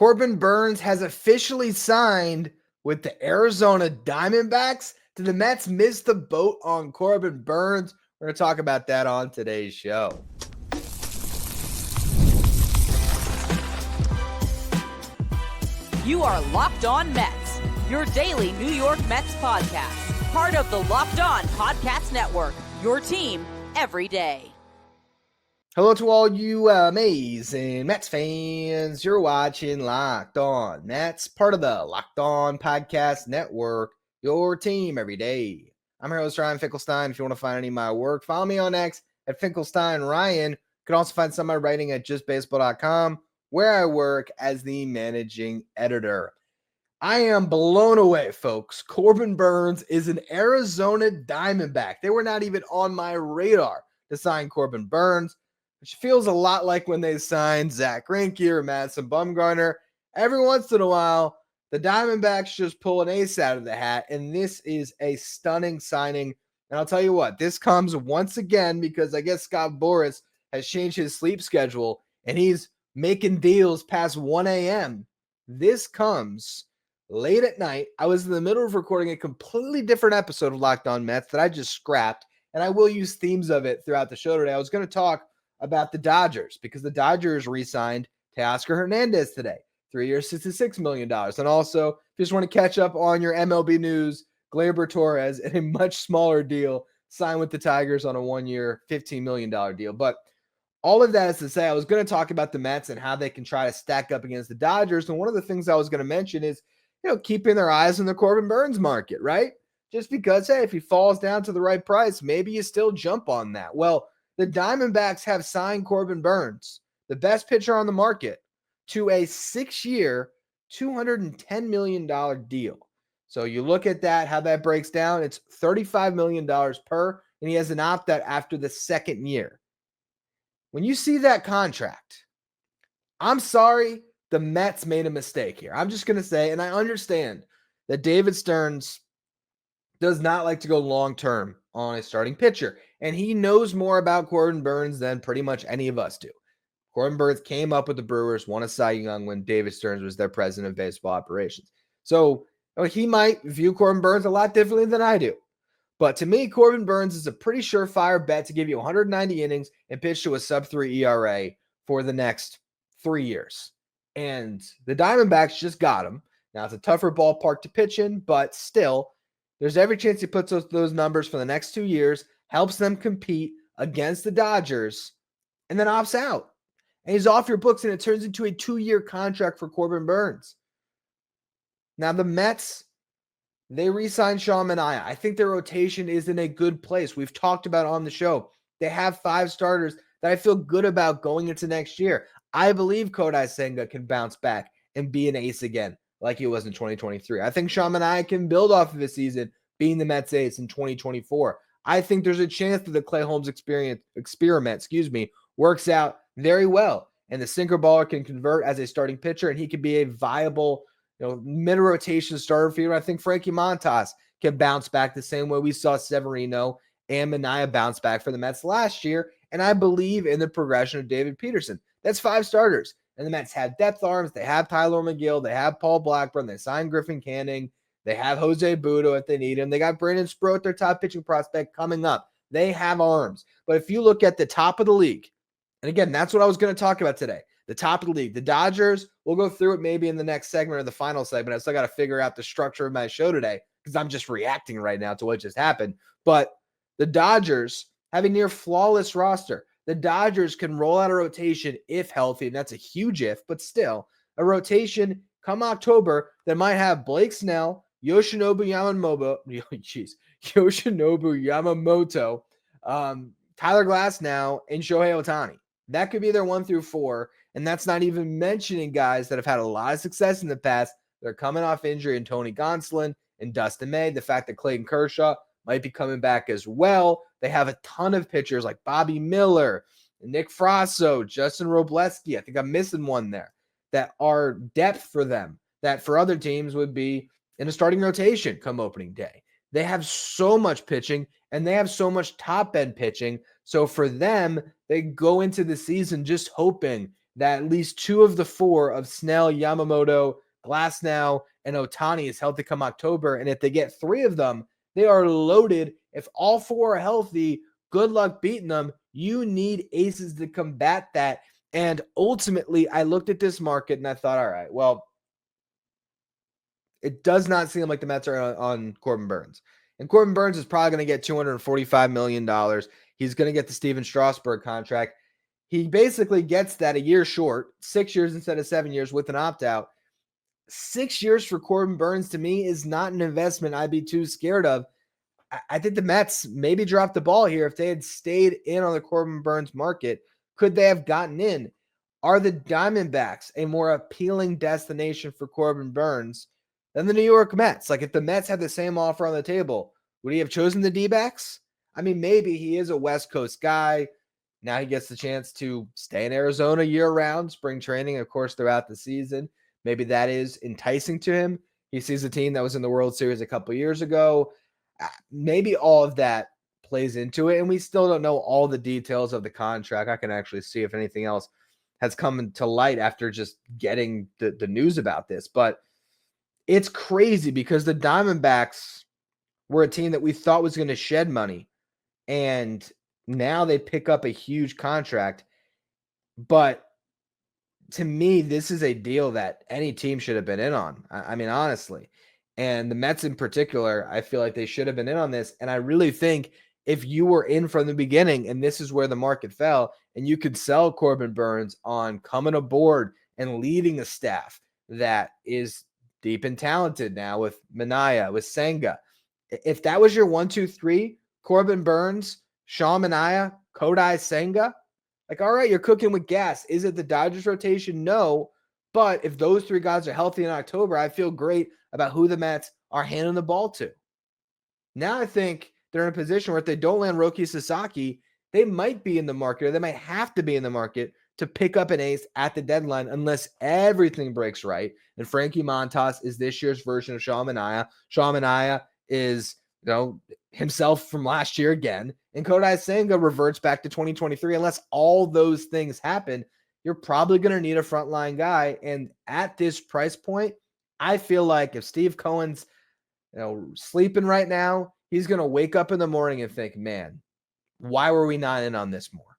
Corbin Burnes has officially signed with the Arizona Diamondbacks. Did the Mets miss the boat on Corbin Burnes? We're going to talk about that on today's show. You are Locked On Mets, your daily New York Mets podcast. Part of the Locked On Podcast Network, your team every day. Hello to all you amazing Mets fans. You're watching Locked On Mets, part of the Locked On Podcast Network, your team every day. I'm your host, Ryan Finkelstein. If you want to find any of my work, follow me on X at Finkelstein Ryan. You can also find some of my writing at justbaseball.com, where I work as the managing editor. I am blown away, folks. Corbin Burnes is an Arizona Diamondback. They were not even on my radar to sign Corbin Burnes, which feels a lot like when they signed Zach Greinke or Madison Bumgarner. Every once in a while, the Diamondbacks just pull an ace out of the hat, and this is a stunning signing. And I'll tell you what, this comes once again because I guess Scott Boras has changed his sleep schedule, and he's making deals past 1 a.m. This comes late at night. I was in the middle of recording a completely different episode of Locked On Mets that I just scrapped, and I will use themes of it throughout the show today. I was going to talk about the Dodgers because the Dodgers re-signed Teoscar Hernandez today, 3 years, $66 million. And also, if you just want to catch up on your MLB news, Gleyber Torres in a much smaller deal signed with the Tigers on a 1-year, $15 million deal. But all of that is to say, I was going to talk about the Mets and how they can try to stack up against the Dodgers. And one of the things I was going to mention is, keeping their eyes on the Corbin Burnes market, right? Just because, hey, if he falls down to the right price, maybe you still jump on that. Well, the Diamondbacks have signed Corbin Burnes, the best pitcher on the market, to a 6-year, $210 million deal. So you look at that, how that breaks down, it's $35 million per, and he has an opt-out after the second year. When you see that contract, I'm sorry, the Mets made a mistake here. I'm just going to say, and I understand that David Stearns does not like to go long-term on a starting pitcher, and he knows more about Corbin Burnes than pretty much any of us do. Corbin Burnes came up with the Brewers, won a Cy Young when David Stearns was their president of baseball operations. So he might view Corbin Burnes a lot differently than I do. But to me, Corbin Burnes is a pretty surefire bet to give you 190 innings and pitch to a sub-3 ERA for the next 3 years. And the Diamondbacks just got him. Now, it's a tougher ballpark to pitch in, but still, there's every chance he puts those numbers for the next 2 years, helps them compete against the Dodgers, and then opts out. And he's off your books, and it turns into a 2-year contract for Corbin Burnes. Now, the Mets, they re-signed Sean Manaea. I think their rotation is in a good place. We've talked about on the show. They have 5 starters that I feel good about going into next year. I believe Kodai Senga can bounce back and be an ace again like he was in 2023. I think Sean Manaea can build off of his season being the Mets ace in 2024. I think there's a chance that the Clay Holmes experiment works out very well. And the sinker baller can convert as a starting pitcher, and he can be a viable mid-rotation starter for you. I think Frankie Montas can bounce back the same way we saw Severino and Manaea bounce back for the Mets last year. And I believe in the progression of David Peterson. That's 5 starters. And the Mets have depth arms. They have Tyler McGill. They have Paul Blackburn. They signed Griffin Canning. They have Jose Budo if they need him. They got Brandon Sproat, their top pitching prospect, coming up. They have arms. But if you look at the top of the league, and again, that's what I was going to talk about today, the top of the league, the Dodgers, we'll go through it maybe in the next segment or the final segment. I still got to figure out the structure of my show today because I'm just reacting right now to what just happened. But the Dodgers have a near flawless roster. The Dodgers can roll out a rotation if healthy, and that's a huge if, but still, a rotation come October that might have Blake Snell, Yoshinobu Yamamoto, Tyler Glasnow, and Shohei Ohtani. That could be their 1 through 4, and that's not even mentioning guys that have had a lot of success in the past. They're coming off injury in Tony Gonsolin and Dustin May. The fact that Clayton Kershaw might be coming back as well. They have a ton of pitchers like Bobby Miller, Nick Frasso, Justin Robleski. I think I'm missing one there that are depth for them that for other teams would be in a starting rotation come opening day. They have so much pitching and they have so much top end pitching. So for them, they go into the season just hoping that at least 2 of the 4 of Snell, Yamamoto, Glasnow, and Ohtani is healthy come October. And if they get 3 of them, they are loaded. If all 4 are healthy, good luck beating them. You need aces to combat that. And ultimately, I looked at this market and I thought, all right, well, it does not seem like the Mets are on Corbin Burnes. And Corbin Burnes is probably going to get $245 million. He's going to get the Steven Strasburg contract. He basically gets that a year short, 6 years instead of 7 years with an opt-out. 6 years for Corbin Burnes to me is not an investment I'd be too scared of. I think the Mets maybe dropped the ball here. If they had stayed in on the Corbin Burnes market, could they have gotten in? Are the Diamondbacks a more appealing destination for Corbin Burnes than the New York Mets? Like, if the Mets had the same offer on the table, would he have chosen the D-backs? I mean, maybe he is a West Coast guy. Now he gets the chance to stay in Arizona year-round, spring training, of course, throughout the season. Maybe that is enticing to him. He sees a team that was in the World Series a couple years ago. Maybe all of that plays into it, and we still don't know all the details of the contract. I can actually see if anything else has come to light after just getting the news about this. But it's crazy because the Diamondbacks were a team that we thought was going to shed money, and now they pick up a huge contract. But to me, this is a deal that any team should have been in on. I mean, honestly. And the Mets in particular, I feel like they should have been in on this. And I really think if you were in from the beginning and this is where the market fell, and you could sell Corbin Burnes on coming aboard and leading a staff that is deep and talented now with Minaya, with Senga. If that was your 1, 2, 3, Corbin Burnes, Sean Minaya, Kodai Senga, like, all right, you're cooking with gas. Is it the Dodgers rotation? No. But if those 3 guys are healthy in October, I feel great about who the Mets are handing the ball to. Now I think they're in a position where if they don't land Roki Sasaki, they might be in the market, or they might have to be in the market to pick up an ace at the deadline unless everything breaks right. And Frankie Montas is this year's version of Sean Manaea. Sean Manaea is, himself from last year again. And Kodai Senga reverts back to 2023. Unless all those things happen, you're probably going to need a frontline guy. And at this price point, I feel like if Steve Cohen's sleeping right now, he's going to wake up in the morning and think, man, why were we not in on this more?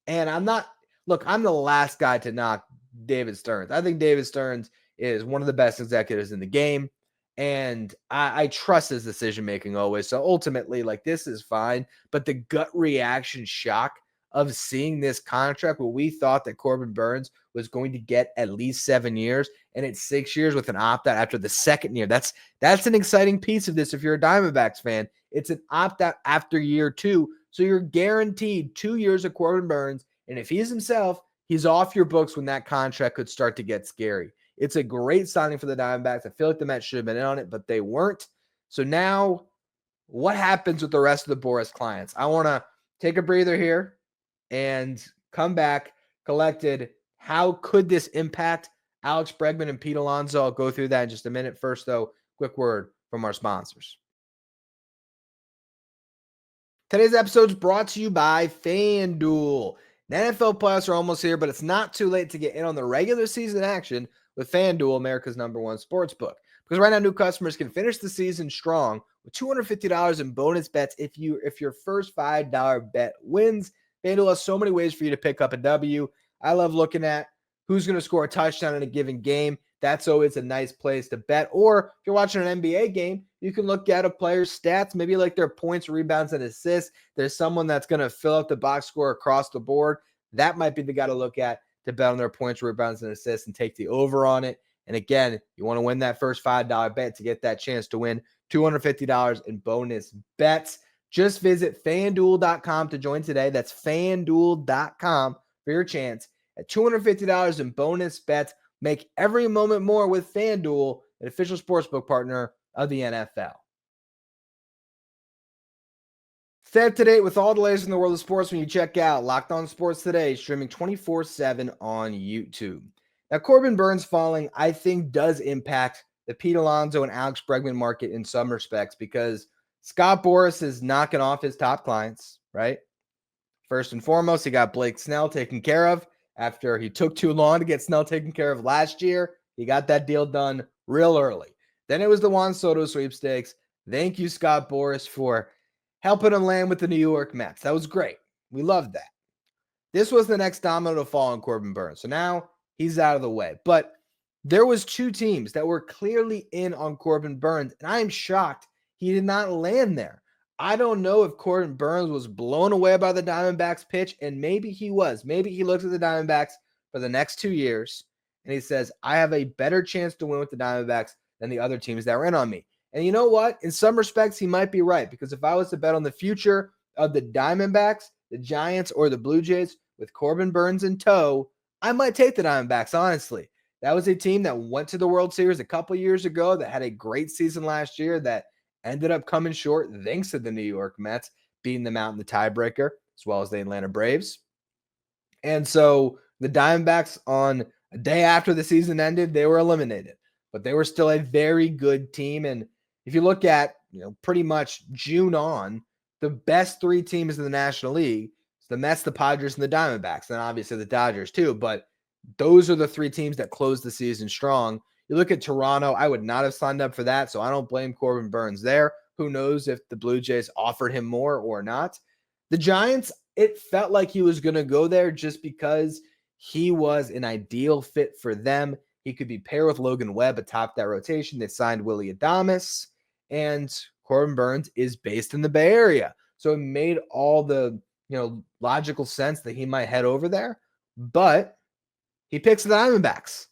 And I'm the last guy to knock David Stearns. I think David Stearns is one of the best executives in the game. And I trust his decision-making always. So ultimately, this is fine. But the gut reaction shock of seeing this contract where we thought that Corbin Burnes was going to get at least 7 years, and it's 6 years with an opt-out after the second year. That's an exciting piece of this if you're a Diamondbacks fan. It's an opt-out after year 2. So you're guaranteed 2 years of Corbin Burnes. And if he's himself, he's off your books when that contract could start to get scary. It's a great signing for the Diamondbacks. I feel like the Mets should have been in on it, but they weren't. So now what happens with the rest of the Boras clients? I want to take a breather here and come back collected. How could this impact Alex Bregman and Pete Alonso? I'll go through that in just a minute. First, though, quick word from our sponsors. Today's episode is brought to you by FanDuel. The NFL playoffs are almost here, but it's not too late to get in on the regular season action with FanDuel, America's #1 sportsbook. Because right now, new customers can finish the season strong with $250 in bonus bets if your first $5 bet wins. FanDuel has so many ways for you to pick up a W. I love looking at who's going to score a touchdown in a given game. That's always a nice place to bet. Or if you're watching an NBA game, you can look at a player's stats, maybe like their points, rebounds, and assists. There's someone that's going to fill up the box score across the board. That might be the guy to look at to bet on their points, rebounds, and assists and take the over on it. And again, you want to win that first $5 bet to get that chance to win $250 in bonus bets. Just visit FanDuel.com to join today. That's FanDuel.com for your chance at $250 in bonus bets. Make every moment more with FanDuel, an official sportsbook partner of the NFL. Stay up to date with all the latest in the world of sports when you check out Locked On Sports Today, streaming 24/7 on YouTube. Now, Corbin Burnes falling, I think, does impact the Pete Alonso and Alex Bregman market in some respects because Scott Boras is knocking off his top clients, right? First and foremost, he got Blake Snell taken care of after he took too long to get Snell taken care of last year. He got that deal done real early. Then it was the Juan Soto sweepstakes. Thank you, Scott Boras, for helping him land with the New York Mets. That was great. We loved that. This was the next domino to fall on Corbin Burnes. So now he's out of the way. But there was two teams that were clearly in on Corbin Burnes, and I am shocked he did not land there. I don't know if Corbin Burnes was blown away by the Diamondbacks pitch, and maybe he was. Maybe he looked at the Diamondbacks for the next 2 years, and he says, I have a better chance to win with the Diamondbacks than the other teams that were in on me. And you know what? In some respects, he might be right, because if I was to bet on the future of the Diamondbacks, the Giants, or the Blue Jays with Corbin Burnes in tow, I might take the Diamondbacks, honestly. That was a team that went to the World Series a couple years ago, that had a great season last year, that ended up coming short thanks to the New York Mets beating them out in the tiebreaker, as well as the Atlanta Braves. And so the Diamondbacks, on a day after the season ended, they were eliminated. But they were still a very good team. And if you look at, pretty much June on, the best three teams in the National League, the Mets, the Padres, and the Diamondbacks, and obviously the Dodgers too. But those are the three teams that closed the season strong. You look at Toronto, I would not have signed up for that, so I don't blame Corbin Burnes there. Who knows if the Blue Jays offered him more or not. The Giants, it felt like he was going to go there just because he was an ideal fit for them. He could be paired with Logan Webb atop that rotation. They signed Willy Adames, and Corbin Burnes is based in the Bay Area. So it made all the logical sense that he might head over there. But he picks the Diamondbacks.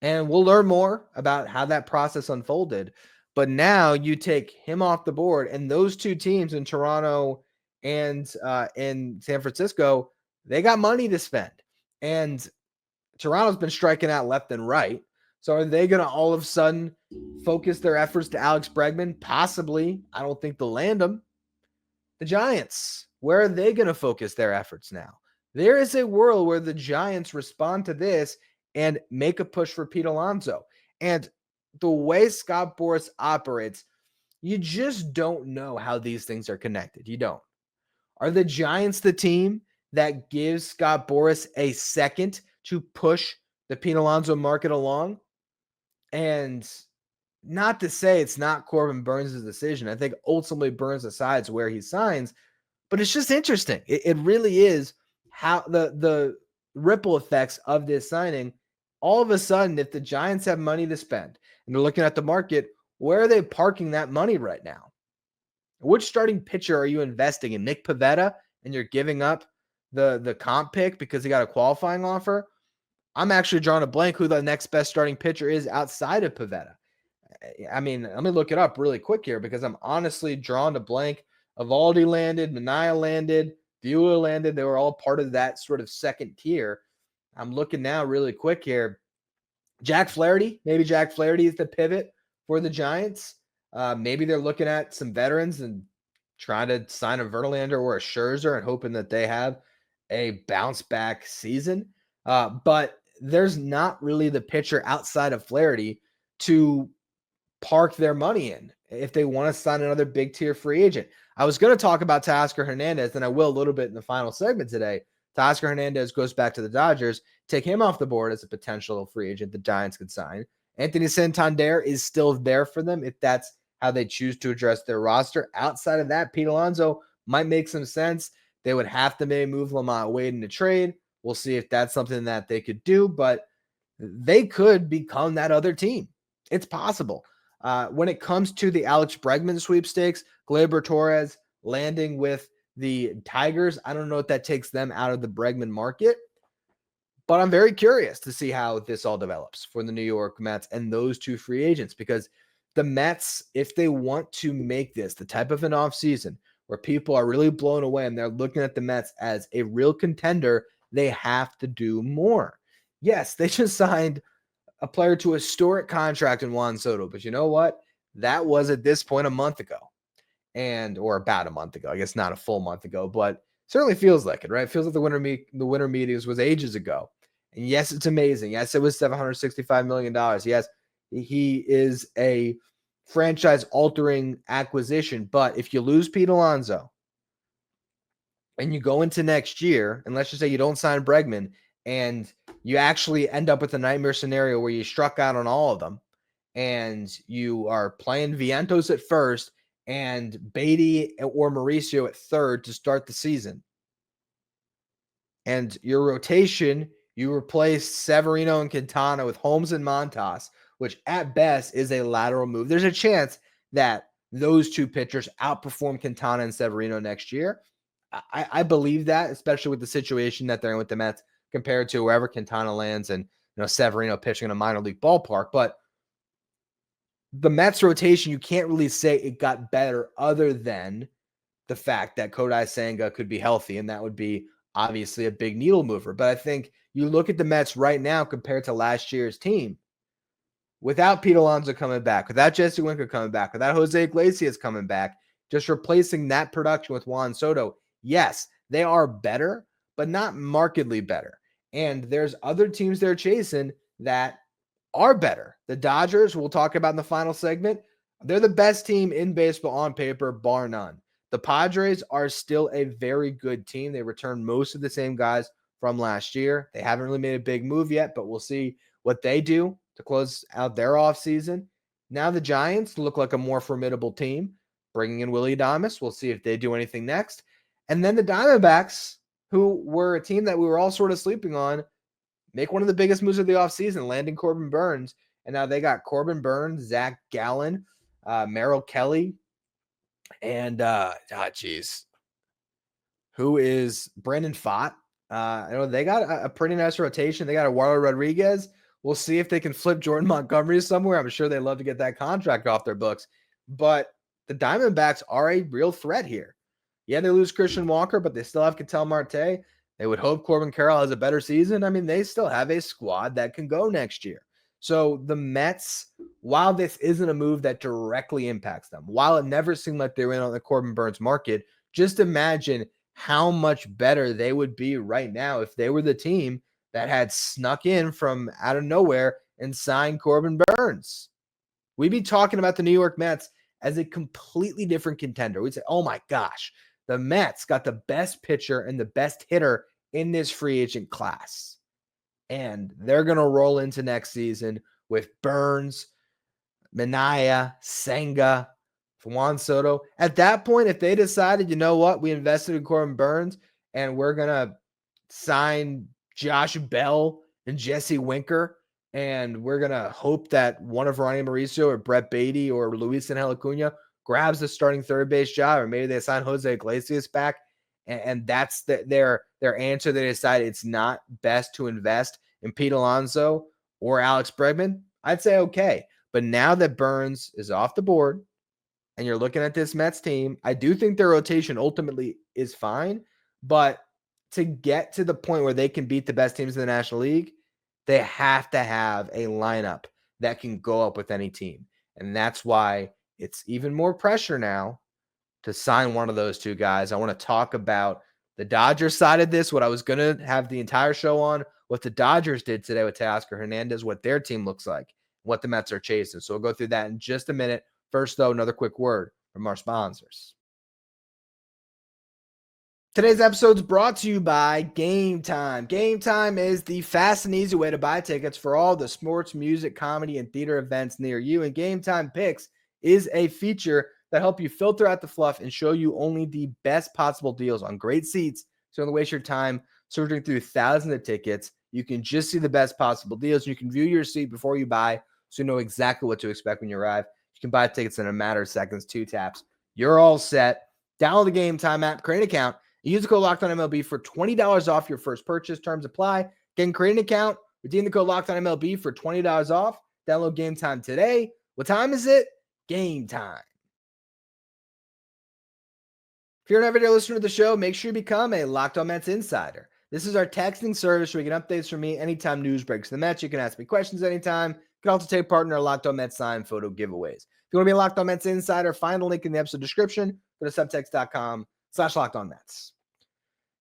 And we'll learn more about how that process unfolded. But now you take him off the board, and those two teams in Toronto and in San Francisco, they got money to spend. And Toronto's been striking out left and right. So are they going to all of a sudden focus their efforts to Alex Bregman? Possibly. I don't think they'll land him. The Giants, where are they going to focus their efforts now? There is a world where the Giants respond to this and make a push for Pete Alonso. And the way Scott Boras operates, you just don't know how these things are connected. You don't. Are the Giants the team that gives Scott Boras a second to push the Pete Alonso market along? And not to say it's not Corbin Burnes' decision. I think ultimately Burnes decides where he signs, but it's just interesting. It really is how the ripple effects of this signing. All of a sudden, if the Giants have money to spend and they're looking at the market, where are they parking that money right now? Which starting pitcher are you investing in? Nick Pivetta, and you're giving up the comp pick because he got a qualifying offer? I'm actually drawing a blank who the next best starting pitcher is outside of Pivetta. I mean, let me look it up really quick here because I'm honestly drawing a blank. Evaldi landed, Manaea landed, Buehler landed. They were all part of that sort of second tier. I'm looking now really quick here. Jack Flaherty, maybe Jack Flaherty is the pivot for the Giants. Maybe they're looking at some veterans and trying to sign a Verlander or a Scherzer and hoping that they have a bounce back season. But there's not really the pitcher outside of Flaherty to park their money in if they want to sign another big tier free agent. I was going to talk about Teoscar Hernandez, and I will a little bit in the final segment today. Teoscar Hernandez goes back to the Dodgers. Take him off the board as a potential free agent the Giants could sign. Anthony Santander is still there for them if that's how they choose to address their roster. Outside of that, Pete Alonso might make some sense. They would have to maybe move Lamont Wade in a trade. We'll see if that's something that they could do, but they could become that other team. It's possible. When it comes to the Alex Bregman sweepstakes, Gleyber Torres landing with the Tigers, I don't know if that takes them out of the Bregman market, but I'm very curious to see how this all develops for the New York Mets and those two free agents, because the Mets, if they want to make this the type of an offseason where people are really blown away and they're looking at the Mets as a real contender, they have to do more. Yes, they just signed a player to a historic contract in Juan Soto, but you know what? That was at this point a month ago, or about a month ago. I guess not a full month ago, but certainly feels like it, right? It feels like the winter meetings was ages ago. And yes, it's amazing. Yes, it was $765 million. Yes, he is a franchise-altering acquisition. But if you lose Pete Alonso and you go into next year, and let's just say you don't sign Bregman, and you actually end up with a nightmare scenario where you struck out on all of them, and you are playing Vientos at first and Beatty or Mauricio at third to start the season. And your rotation, you replace Severino and Quintana with Holmes and Montas, which at best is a lateral move. There's a chance that those two pitchers outperform Quintana and Severino next year. I believe that, especially with the situation that they're in with the Mets compared to wherever Quintana lands and Severino pitching in a minor league ballpark. But the Mets rotation, you can't really say it got better other than the fact that Kodai Senga could be healthy, and that would be obviously a big needle mover. But I think you look at the Mets right now compared to last year's team, without Pete Alonso coming back, without Jesse Winker coming back, without Jose Iglesias coming back, just replacing that production with Juan Soto, yes, they are better, but not markedly better. And there's other teams they're chasing that are better. The Dodgers, we'll talk about in the final segment, they're the best team in baseball on paper, bar none. The Padres are still a very good team. They returned most of the same guys from last year. They haven't really made a big move yet, but we'll see what they do to close out their offseason. Now the Giants look like a more formidable team, bringing in Willie Adames. We'll see if they do anything next. And then the Diamondbacks, who were a team that we were all sort of sleeping on, make one of the biggest moves of the offseason, landing Corbin Burnes. And now they got Corbin Burnes, Zach Gallen, Merrill Kelly, and who is Brandon Pfaadt. They got a pretty nice rotation. They got Eduardo Rodriguez. We'll see if they can flip Jordan Montgomery somewhere. I'm sure they'd love to get that contract off their books. But the Diamondbacks are a real threat here. Yeah, they lose Christian Walker, but they still have Ketel Marte. They would hope Corbin Carroll has a better season. I mean, they still have a squad that can go next year. So the Mets, while this isn't a move that directly impacts them, while it never seemed like they were in on the Corbin Burnes market, just imagine how much better they would be right now if they were the team that had snuck in from out of nowhere and signed Corbin Burnes. We'd be talking about the New York Mets as a completely different contender. We'd say, oh my gosh, the Mets got the best pitcher and the best hitter in this free agent class. And they're going to roll into next season with Burnes, Minaya, Senga, Juan Soto. At that point, if they decided, you know what, we invested in Corbin Burnes and we're going to sign Josh Bell and Jesse Winker, and we're going to hope that one of Ronnie Mauricio or Brett Beatty or Luis Angel Acuna grabs the starting third base job, or maybe they sign Jose Iglesias back, and that's their answer. They decided it's not best to invest in Pete Alonso or Alex Bregman. I'd say okay. But now that Burnes is off the board and you're looking at this Mets team, I do think their rotation ultimately is fine. But to get to the point where they can beat the best teams in the National League, they have to have a lineup that can go up with any team. And that's why it's even more pressure now to sign one of those two guys. I want to talk about the Dodgers side of this, what I was going to have the entire show on, what the Dodgers did today with Teoscar Hernandez, what their team looks like, what the Mets are chasing. So we'll go through that in just a minute. First, though, another quick word from our sponsors. Today's episode is brought to you by Game Time. Game Time is the fast and easy way to buy tickets for all the sports, music, comedy, and theater events near you. And Game Time Picks is a feature that help you filter out the fluff and show you only the best possible deals on great seats. So don't waste your time searching through thousands of tickets. You can just see the best possible deals. You can view your seat before you buy, so you know exactly what to expect when you arrive. You can buy tickets in a matter of seconds, 2 taps. You're all set. Download the Game Time app, create an account. Use the code LOCKEDONMLB for $20 off your first purchase. Terms apply. Again, create an account. Redeem the code LOCKEDONMLB for $20 off. Download Game Time today. What time is it? Game time. If you're an everyday listener to the show, make sure you become a Locked On Mets insider. This is our texting service where you get updates from me anytime news breaks the Mets. You can ask me questions anytime. You can also take part in our Locked On Mets sign photo giveaways. If you want to be a Locked On Mets insider, find the link in the episode description. Go to subtext.com/LockedOnMets.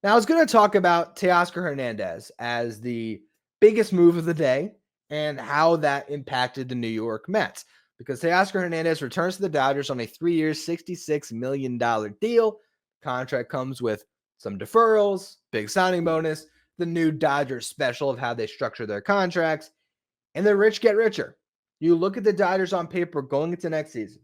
Now, I was going to talk about Teoscar Hernandez as the biggest move of the day and how that impacted the New York Mets, because Teoscar Hernandez returns to the Dodgers on a 3-year, $66 million deal. Contract comes with some deferrals, big signing bonus. the new Dodgers special of how they structure their contracts, and the rich get richer. You look at the Dodgers on paper going into next season,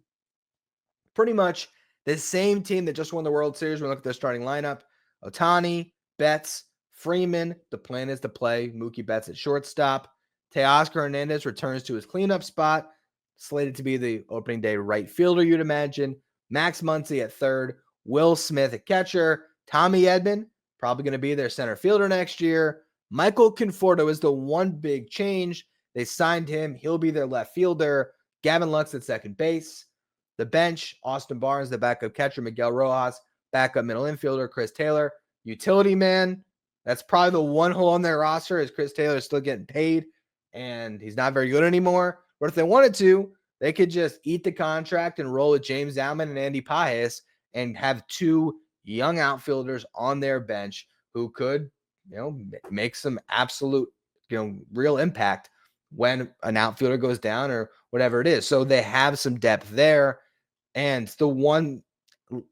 pretty much the same team that just won the World Series. When we look at their starting lineup, Ohtani, Betts, Freeman. The plan is to play Mookie Betts at shortstop. Teoscar Hernandez returns to his cleanup spot, slated to be the opening day right fielder, you'd imagine. Max Muncy at third, Will Smith at catcher, Tommy Edman, probably going to be their center fielder next year. Michael Conforto is the one big change. They signed him. He'll be their left fielder. Gavin Lux at second base. The bench, Austin Barnes, the backup catcher, Miguel Rojas, backup middle infielder, Chris Taylor. Utility man, that's probably the one hole on their roster is Chris Taylor is still getting paid, and he's not very good anymore. But if they wanted to, they could just eat the contract and roll with James Alman and Andy Pajes and have two young outfielders on their bench who could, make some absolute, real impact when an outfielder goes down or whatever it is. So they have some depth there. And the one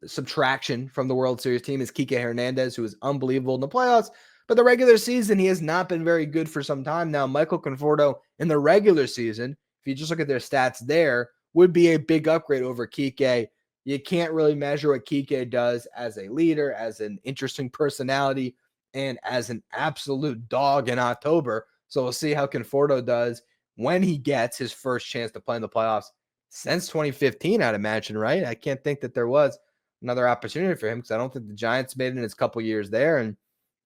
subtraction from the World Series team is Kike Hernandez, who is unbelievable in the playoffs. But the regular season, he has not been very good for some time now. Michael Conforto in the regular season, if you just look at their stats there, would be a big upgrade over Kike. You can't really measure what Kike does as a leader, as an interesting personality, and as an absolute dog in October. So we'll see how Conforto does when he gets his first chance to play in the playoffs since 2015, I'd imagine, right? I can't think that there was another opportunity for him because I don't think the Giants made it in his couple years there, and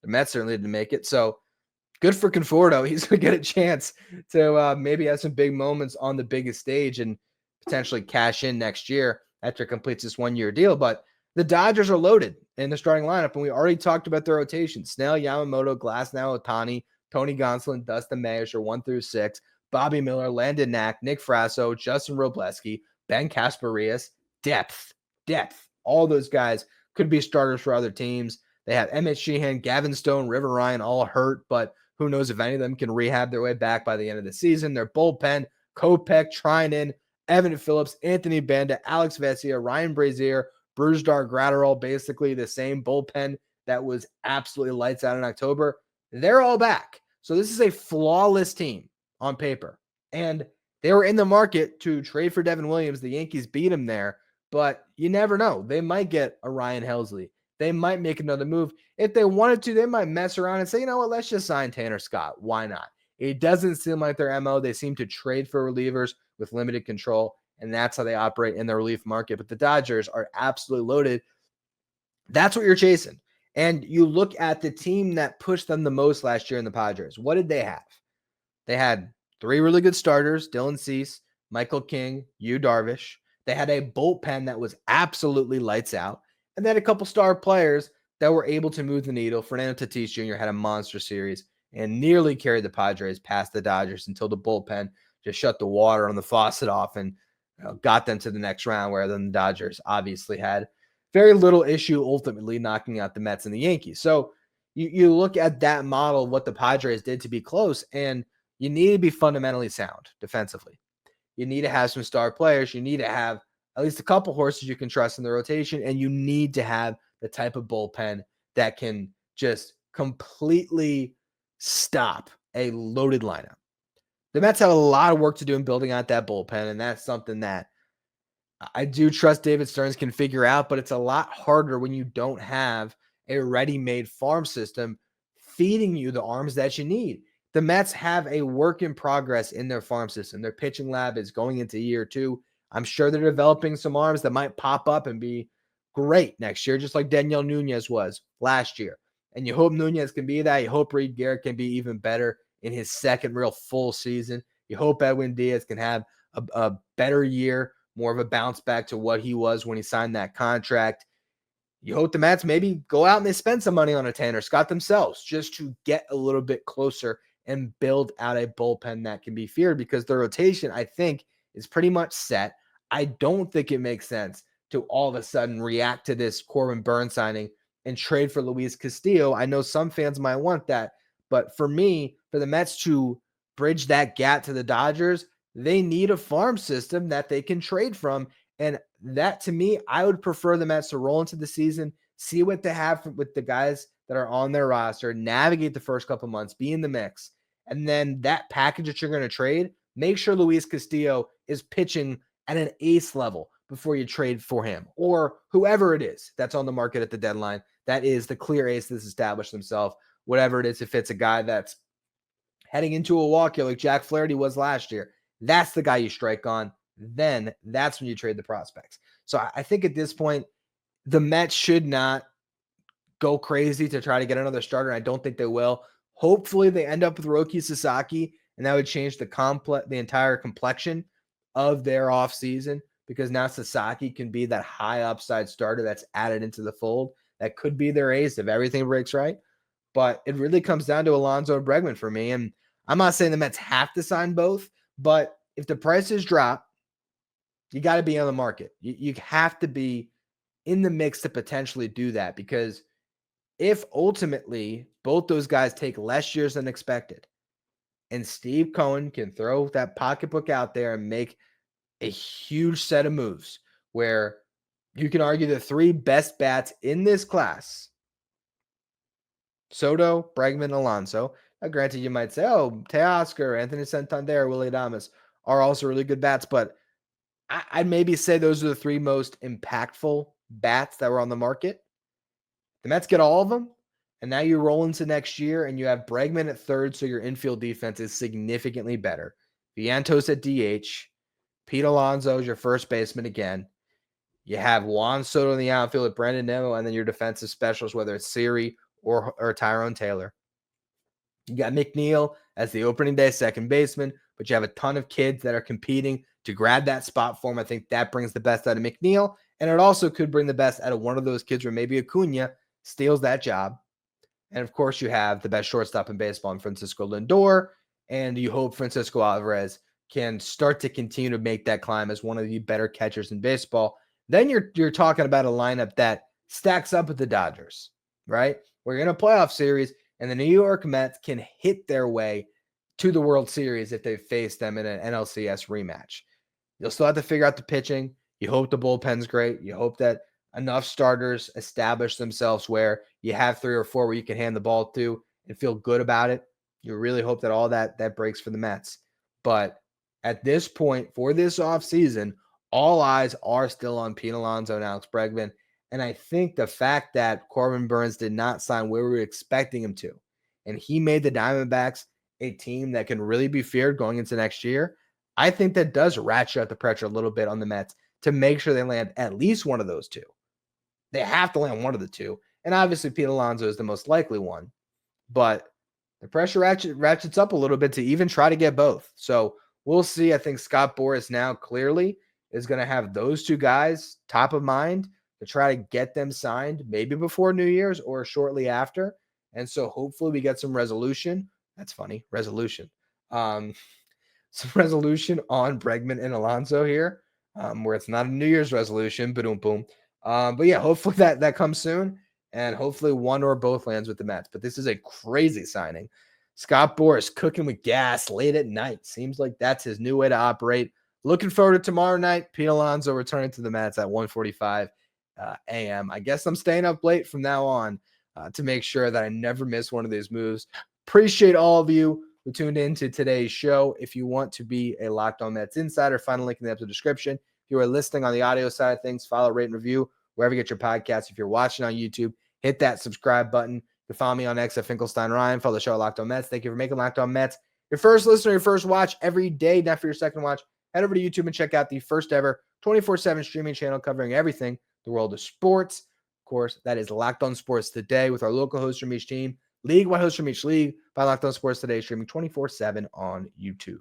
the Mets certainly didn't make it. So good for Conforto. He's going to get a chance to maybe have some big moments on the biggest stage and potentially cash in next year after it completes this one-year deal. But the Dodgers are loaded in the starting lineup, and we already talked about their rotation. Snell, Yamamoto, Glasnow, Ohtani, Tony Gonsolin, Dustin Mayers are 1 through 6. Bobby Miller, Landon Knack, Nick Frasso, Justin Robleski, Ben Kasparias. Depth. All those guys could be starters for other teams. They have Emmett Sheehan, Gavin Stone, River Ryan all hurt, but who knows if any of them can rehab their way back by the end of the season. Their bullpen, Kopech, Trinan, Evan Phillips, Anthony Banda, Alex Vesia, Ryan Brazier, Brusdar, Gratterall, basically the same bullpen that was absolutely lights out in October. They're all back. So this is a flawless team on paper. And they were in the market to trade for Devin Williams. The Yankees beat them there, but you never know. They might get a Ryan Helsley. They might make another move. If they wanted to, they might mess around and say, you know what, let's just sign Tanner Scott. Why not? It doesn't seem like their MO. They seem to trade for relievers with limited control, and that's how they operate in the relief market. But the Dodgers are absolutely loaded. That's what you're chasing. And you look at the team that pushed them the most last year in the Padres. What did they have? They had 3 really good starters, Dylan Cease, Michael King, Yu Darvish. They had a bullpen that was absolutely lights out. And then a couple star players that were able to move the needle. Fernando Tatis Jr. had a monster series and nearly carried the Padres past the Dodgers until the bullpen just shut the water on the faucet off and got them to the next round, where then the Dodgers obviously had very little issue ultimately knocking out the Mets and the Yankees. So you look at that model, what the Padres did to be close, and you need to be fundamentally sound defensively. You need to have some star players. You need to have at least a couple horses you can trust in the rotation, and you need to have the type of bullpen that can just completely stop a loaded lineup. The Mets have a lot of work to do in building out that bullpen, and that's something that I do trust David Stearns can figure out, but it's a lot harder when you don't have a ready-made farm system feeding you the arms that you need. The Mets have a work in progress in their farm system. Their pitching lab is going into year 2. I'm sure they're developing some arms that might pop up and be great next year, just like Daniel Nunez was last year. And you hope Nunez can be that. You hope Reed Garrett can be even better in his second real full season. You hope Edwin Diaz can have a better year, more of a bounce back to what he was when he signed that contract. You hope the Mets maybe go out and they spend some money on a Tanner Scott themselves just to get a little bit closer and build out a bullpen that can be feared, because the rotation, I think, is pretty much set. I don't think it makes sense to all of a sudden react to this Corbin Burnes signing and trade for Luis Castillo. I know some fans might want that, but for me, for the Mets to bridge that gap to the Dodgers, they need a farm system that they can trade from. And that, to me, I would prefer the Mets to roll into the season, see what they have with the guys that are on their roster, navigate the first couple months, be in the mix, and then that package that you're going to trade, make sure Luis Castillo is pitching at an ace level before you trade for him, or whoever it is that's on the market at the deadline that is the clear ace that's established himself, whatever it is. If it's a guy that's heading into a walk like Jack Flaherty was last year, that's the guy you strike on. Then that's when you trade the prospects. So I think at this point, the Mets should not go crazy to try to get another starter. I don't think they will. Hopefully they end up with Roki Sasaki, and that would change the entire complexion of their offseason, because now Sasaki can be that high upside starter that's added into the fold. That could be their ace if everything breaks right. But it really comes down to Alonso and Bregman for me. And I'm not saying the Mets have to sign both, but if the prices drop, you got to be on the market. You have to be in the mix to potentially do that, because if ultimately both those guys take less years than expected, and Steve Cohen can throw that pocketbook out there and make a huge set of moves where you can argue the three best bats in this class, Soto, Bregman, Alonso. Now, granted, you might say, oh, Teoscar, Anthony Santander, Willie Adames are also really good bats, but I'd maybe say those are the three most impactful bats that were on the market. The Mets get all of them, and now you roll into next year, and you have Bregman at third, so your infield defense is significantly better. Vientos at DH. Pete Alonso is your first baseman again. You have Juan Soto in the outfield with Brandon Nimmo, and then your defensive specialists, whether it's Siri or Tyrone Taylor. You got McNeil as the opening day second baseman, but you have a ton of kids that are competing to grab that spot for him. I think that brings the best out of McNeil, and it also could bring the best out of one of those kids where maybe Acuna steals that job. And of course, you have the best shortstop in baseball in Francisco Lindor, and you hope Francisco Alvarez can start to continue to make that climb as one of the better catchers in baseball. Then you're talking about a lineup that stacks up with the Dodgers, right? We're in a playoff series, and the New York Mets can hit their way to the World Series if they face them in an NLCS rematch. You'll still have to figure out the pitching. You hope the bullpen's great. You hope that enough starters establish themselves where you have 3 or 4 where you can hand the ball to and feel good about it. You really hope that all that breaks for the Mets. But at this point, for this offseason, all eyes are still on Pete Alonso and Alex Bregman. And I think the fact that Corbin Burnes did not sign where we were expecting him to, and he made the Diamondbacks a team that can really be feared going into next year, I think that does ratchet up the pressure a little bit on the Mets to make sure they land at least one of those two. They have to land one of the two. And obviously, Pete Alonso is the most likely one. But the pressure ratchets up a little bit to even try to get both. So we'll see. I think Scott Boras now clearly is going to have those two guys top of mind to try to get them signed maybe before New Year's or shortly after. And so hopefully we get some resolution. That's funny. Resolution. Some resolution on Bregman and Alonso here, where it's not a New Year's resolution, boom. But yeah, hopefully that comes soon, and hopefully one or both lands with the Mets. But this is a crazy signing. Scott Boras cooking with gas late at night. Seems like that's his new way to operate. Looking forward to tomorrow night. Pete Alonso returning to the Mets at 1:45 a.m. I guess I'm staying up late from now on to make sure that I never miss one of these moves. Appreciate all of you who tuned into today's show. If you want to be a Locked On Mets insider, find a link in the episode description. If you are listening on the audio side of things, follow, rate, and review wherever you get your podcasts. If you're watching on YouTube, hit that subscribe button. You can follow me on X at Finkelstein Ryan. Follow the show at Locked On Mets. Thank you for making Locked On Mets your first listener, your first watch every day. Not for your second watch. Head over to YouTube and check out the first ever 24/7 streaming channel covering everything the world of sports. Of course, that is Locked On Sports Today with our local hosts from each team, league-wide hosts from each league by Locked On Sports Today, streaming 24/7 on YouTube.